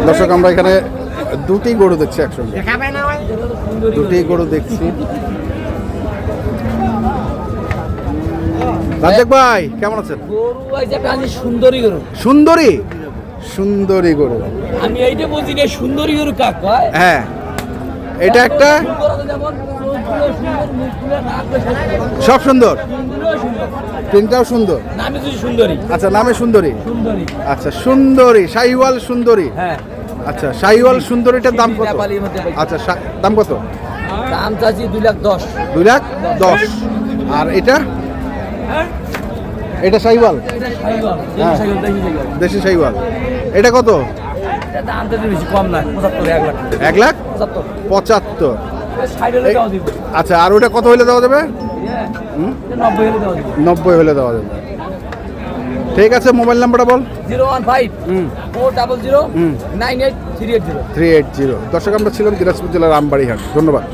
দর্শক আমরা এখানে দুটি গরু দেখছি একসঙ্গে, দুটি গরু দেখছি। রাজ্জাক ভাই কেমন আছেন? সুন্দরী গরু, সুন্দরী, সুন্দরী গরু। আমি এইটা বলছি না, সুন্দরী গরু কাক কয়? হ্যাঁ, এটা একটা সব সুন্দর, তিনটাও সুন্দর। নামে যদি সুন্দরী। আচ্ছা, নামে সুন্দরী। সুন্দরী, আচ্ছা, সুন্দরী, শাহিওয়াল সুন্দরী। হ্যাঁ। আচ্ছা, শাহিওয়াল সুন্দরীটার দাম কত? নেপালির মধ্যে পাই। আচ্ছা, দাম কত? দাম চাচ্ছি 2,10,000। 2,10,000। আর এটা এটা শাহিওয়াল, হ্যাঁ, দেশি শাহিওয়াল। এটা কত? দাম তো বেশি কম না, 75, 1,75,000। সাইডে দেওয়া দিব। আচ্ছা, আর ওটা কত হলে দেওয়া যাবে? 90 হলে দেওয়া দিব। 90 হলে দেওয়া যাবে। ঠিক আছে, মোবাইল নাম্বারটা বল। 015-400-98380। 380। দর্শক আমরা ছিলাম দিনাজপুর জেলার আমবাড়ি হাট। ধন্যবাদ।